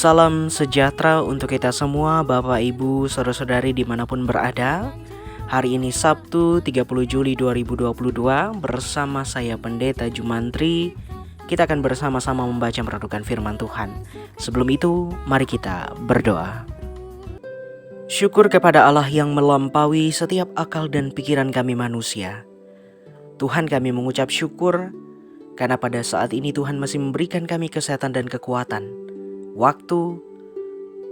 Salam sejahtera untuk kita semua, Bapak, Ibu, Saudara-saudari dimanapun berada. Hari ini Sabtu 30 Juli 2022 bersama saya Pendeta Jumantri. Kita akan bersama-sama membaca merenungkan firman Tuhan. Sebelum itu, mari kita berdoa. Syukur kepada Allah yang melampaui setiap akal dan pikiran kami manusia. Tuhan, kami mengucap syukur karena pada saat ini Tuhan masih memberikan kami kesehatan dan kekuatan, waktu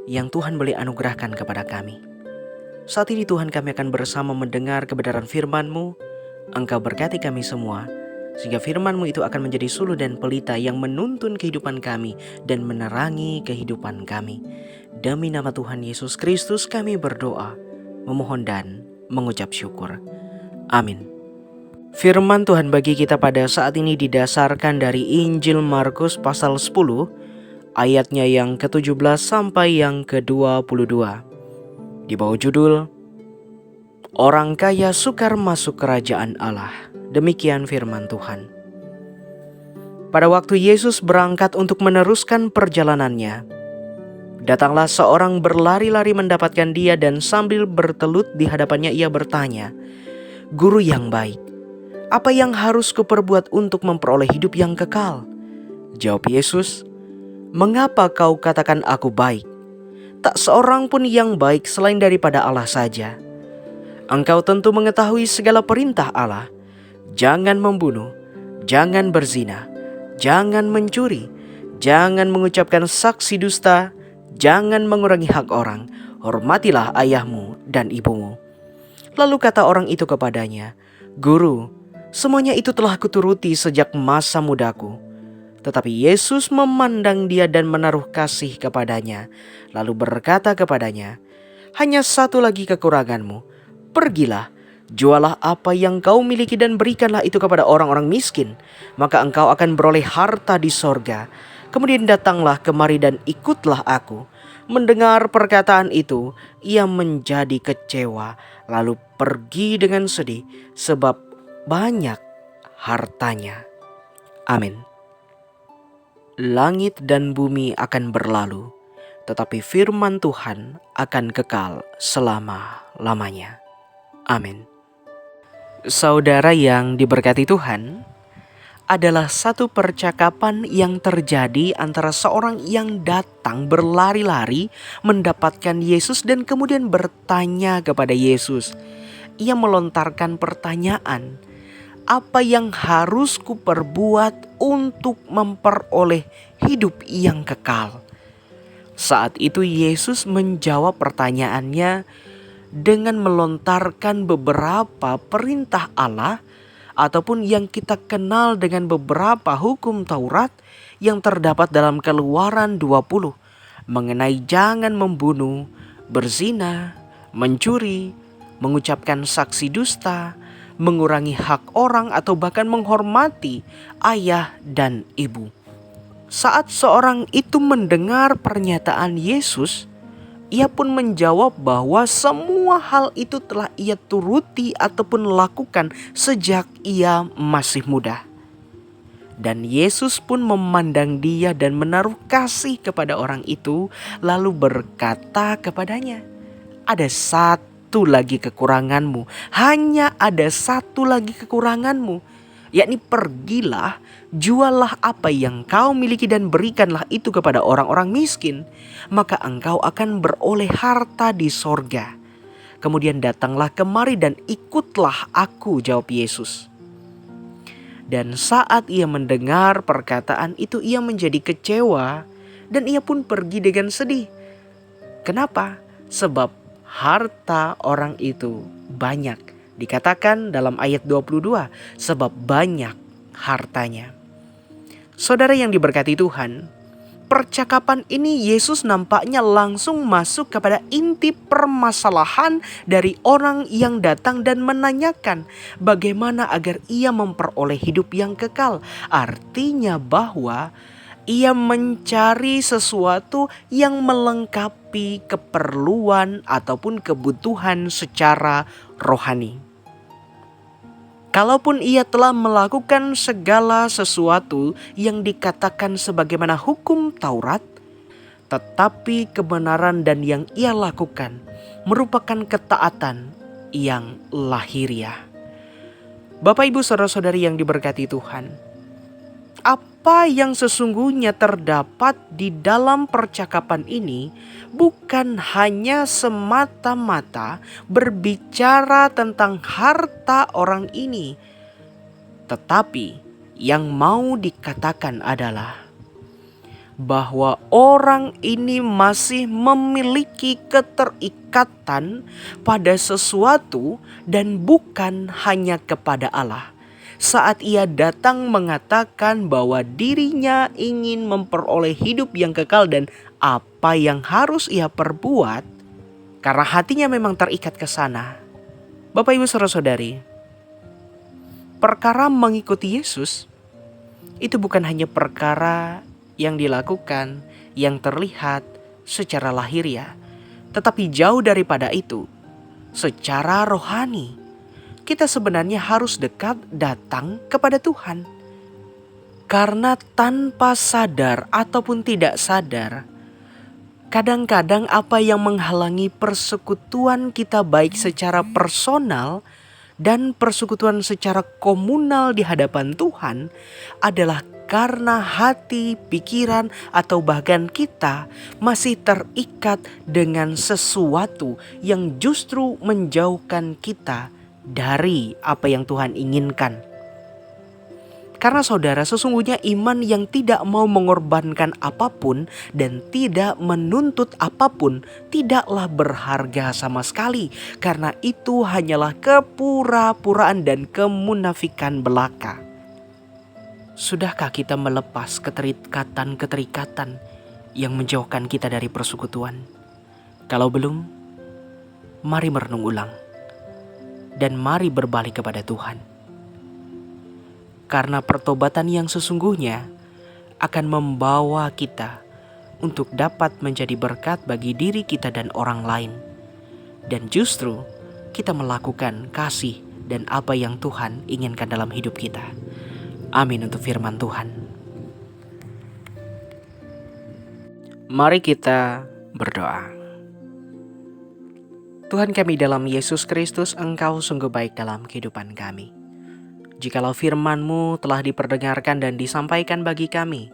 yang Tuhan boleh anugerahkan kepada kami. Saat ini Tuhan, kami akan bersama mendengar kebenaran firman-Mu. Engkau berkati kami semua, sehingga firman-Mu itu akan menjadi suluh dan pelita yang menuntun kehidupan kami dan menerangi kehidupan kami. Demi nama Tuhan Yesus Kristus kami berdoa, memohon dan mengucap syukur. Amin. Firman Tuhan bagi kita pada saat ini didasarkan dari Injil Markus pasal 10, ayatnya yang ke-17 sampai yang ke-22. Di bawah judul, Orang Kaya Sukar Masuk Kerajaan Allah. Demikian firman Tuhan. Pada waktu Yesus berangkat untuk meneruskan perjalanannya, datanglah seorang berlari-lari mendapatkan dia dan sambil bertelut di hadapannya ia bertanya, "Guru yang baik, apa yang harus kuperbuat untuk memperoleh hidup yang kekal?" Jawab Yesus, "Mengapa kau katakan aku baik? Tak seorang pun yang baik selain daripada Allah saja. Engkau tentu mengetahui segala perintah Allah. Jangan membunuh, jangan berzina, jangan mencuri, jangan mengucapkan saksi dusta, jangan mengurangi hak orang, hormatilah ayahmu dan ibumu." Lalu kata orang itu kepadanya, "Guru, semuanya itu telah kuturuti sejak masa mudaku." Tetapi Yesus memandang dia dan menaruh kasih kepadanya, lalu berkata kepadanya, "Hanya satu lagi kekuranganmu. Pergilah, jualah apa yang kau miliki dan berikanlah itu kepada orang-orang miskin, maka engkau akan beroleh harta di sorga. Kemudian datanglah kemari dan ikutlah aku." Mendengar perkataan itu, ia menjadi kecewa, lalu pergi dengan sedih, sebab banyak hartanya. Amin. Langit dan bumi akan berlalu, tetapi firman Tuhan akan kekal selama-lamanya. Amin. Saudara yang diberkati Tuhan, adalah satu percakapan yang terjadi antara seorang yang datang berlari-lari mendapatkan Yesus dan kemudian bertanya kepada Yesus. Ia melontarkan pertanyaan, "Apa yang harus kuperbuat untuk memperoleh hidup yang kekal?" Saat itu Yesus menjawab pertanyaannya dengan melontarkan beberapa perintah Allah ataupun yang kita kenal dengan beberapa hukum Taurat yang terdapat dalam Keluaran 20 mengenai jangan membunuh, berzina, mencuri, mengucapkan saksi dusta, mengurangi hak orang atau bahkan menghormati ayah dan ibu. Saat seorang itu mendengar pernyataan Yesus, ia pun menjawab bahwa semua hal itu telah ia turuti ataupun lakukan sejak ia masih muda. Dan Yesus pun memandang dia dan menaruh kasih kepada orang itu, lalu berkata kepadanya, "Ada satu lagi kekuranganmu, hanya ada satu lagi kekuranganmu, yakni pergilah, jualah apa yang kau miliki dan berikanlah itu kepada orang-orang miskin, maka engkau akan beroleh harta di sorga. Kemudian datanglah kemari dan ikutlah aku," jawab Yesus. Dan saat ia mendengar perkataan itu, ia menjadi kecewa dan ia pun pergi dengan sedih. Kenapa? Sebab harta orang itu banyak. Dikatakan dalam ayat 22, sebab banyak hartanya. Saudara yang diberkati Tuhan, percakapan ini Yesus nampaknya langsung masuk kepada inti permasalahan dari orang yang datang dan menanyakan bagaimana agar ia memperoleh hidup yang kekal. Artinya bahwa ia mencari sesuatu yang melengkapi keperluan ataupun kebutuhan secara rohani. Kalaupun ia telah melakukan segala sesuatu yang dikatakan sebagaimana hukum Taurat, tetapi kebenaran dan yang ia lakukan merupakan ketaatan yang lahiriah. Bapak, Ibu, saudara-saudari yang diberkati Tuhan, apa yang sesungguhnya terdapat di dalam percakapan ini bukan hanya semata-mata berbicara tentang harta orang ini, tetapi yang mau dikatakan adalah bahwa orang ini masih memiliki keterikatan pada sesuatu dan bukan hanya kepada Allah. Saat ia datang mengatakan bahwa dirinya ingin memperoleh hidup yang kekal dan apa yang harus ia perbuat, karena hatinya memang terikat ke sana. Bapak, Ibu, saudara-saudari, perkara mengikuti Yesus itu bukan hanya perkara yang dilakukan, yang terlihat secara lahiriah, tetapi jauh daripada itu, secara rohani, kita sebenarnya harus dekat datang kepada Tuhan. Karena tanpa sadar ataupun tidak sadar, kadang-kadang apa yang menghalangi persekutuan kita baik secara personal dan persekutuan secara komunal di hadapan Tuhan adalah karena hati, pikiran, atau bahkan kita masih terikat dengan sesuatu yang justru menjauhkan kita dari apa yang Tuhan inginkan. Karena saudara, sesungguhnya iman yang tidak mau mengorbankan apapun dan tidak menuntut apapun tidaklah berharga sama sekali. Karena itu hanyalah kepura-puraan dan kemunafikan belaka. Sudahkah kita melepas keterikatan-keterikatan yang menjauhkan kita dari persekutuan? Kalau belum, mari merenung ulang. Dan mari berbalik kepada Tuhan. Karena pertobatan yang sesungguhnya akan membawa kita untuk dapat menjadi berkat bagi diri kita dan orang lain. Dan justru kita melakukan kasih dan apa yang Tuhan inginkan dalam hidup kita. Amin untuk firman Tuhan. Mari kita berdoa. Tuhan kami dalam Yesus Kristus, Engkau sungguh baik dalam kehidupan kami. Jikalau firman-Mu telah diperdengarkan dan disampaikan bagi kami,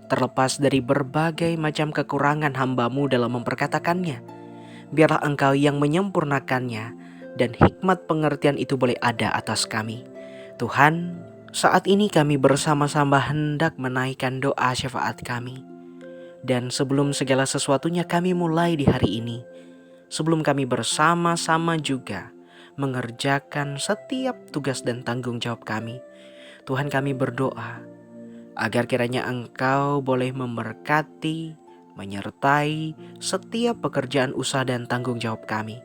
terlepas dari berbagai macam kekurangan hamba-Mu dalam memperkatakannya, biarlah Engkau yang menyempurnakannya dan hikmat pengertian itu boleh ada atas kami. Tuhan, saat ini kami bersama-sama hendak menaikkan doa syafaat kami. Dan sebelum segala sesuatunya kami mulai di hari ini, sebelum kami bersama-sama juga mengerjakan setiap tugas dan tanggung jawab kami, Tuhan, kami berdoa agar kiranya Engkau boleh memberkati, menyertai setiap pekerjaan usaha dan tanggung jawab kami,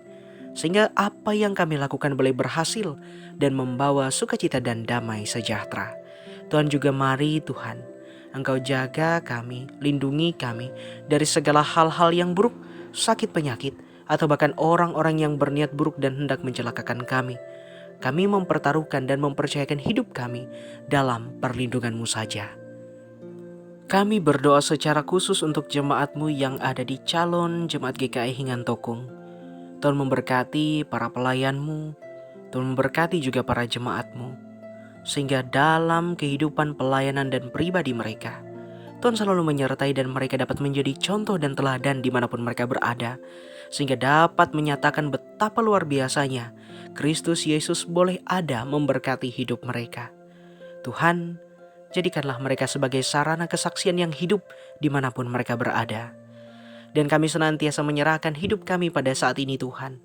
sehingga apa yang kami lakukan boleh berhasil dan membawa sukacita dan damai sejahtera. Tuhan, juga mari Tuhan, Engkau jaga kami, lindungi kami dari segala hal-hal yang buruk, sakit penyakit, atau bahkan orang-orang yang berniat buruk dan hendak mencelakakan kami. Kami mempertaruhkan dan mempercayakan hidup kami dalam perlindungan-Mu saja. Kami berdoa secara khusus untuk jemaat-Mu yang ada di calon jemaat GKI Hingantokung. Tuhan memberkati para pelayan-Mu, Tuhan memberkati juga para jemaat-Mu, sehingga dalam kehidupan pelayanan dan pribadi mereka, Tuhan selalu menyertai dan mereka dapat menjadi contoh dan teladan dimanapun mereka berada, sehingga dapat menyatakan betapa luar biasanya Kristus Yesus boleh ada memberkati hidup mereka. Tuhan, jadikanlah mereka sebagai sarana kesaksian yang hidup dimanapun mereka berada. Dan kami senantiasa menyerahkan hidup kami pada saat ini Tuhan.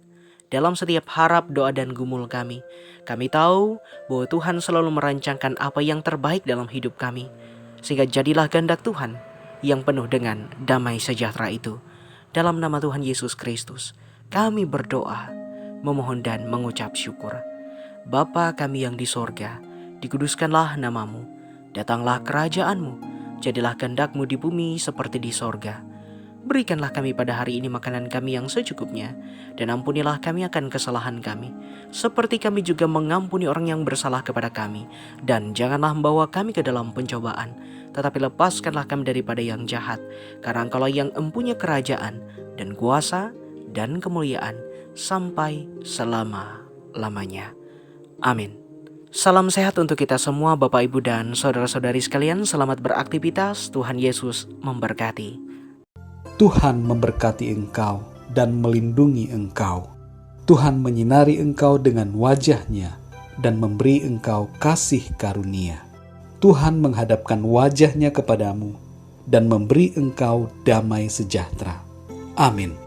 Dalam setiap harap, doa, dan gumul kami tahu bahwa Tuhan selalu merancangkan apa yang terbaik dalam hidup kami. Sehingga jadilah kehendak Tuhan yang penuh dengan damai sejahtera itu. Dalam nama Tuhan Yesus Kristus, kami berdoa, memohon dan mengucap syukur. Bapa kami yang di sorga, dikuduskanlah nama-Mu, datanglah kerajaan-Mu, jadilah kehendak-Mu di bumi seperti di sorga. Berikanlah kami pada hari ini makanan kami yang secukupnya, dan ampunilah kami akan kesalahan kami, seperti kami juga mengampuni orang yang bersalah kepada kami. Dan janganlah membawa kami ke dalam pencobaan, tetapi lepaskanlah kami daripada yang jahat. Karena Engkaulah yang empunya kerajaan dan kuasa dan kemuliaan sampai selama-lamanya. Amin. Salam sehat untuk kita semua Bapak Ibu dan saudara-saudari sekalian. Selamat beraktivitas, Tuhan Yesus memberkati. Tuhan memberkati engkau dan melindungi engkau. Tuhan menyinari engkau dengan wajah-Nya dan memberi engkau kasih karunia. Tuhan menghadapkan wajah-Nya kepadamu dan memberi engkau damai sejahtera. Amin.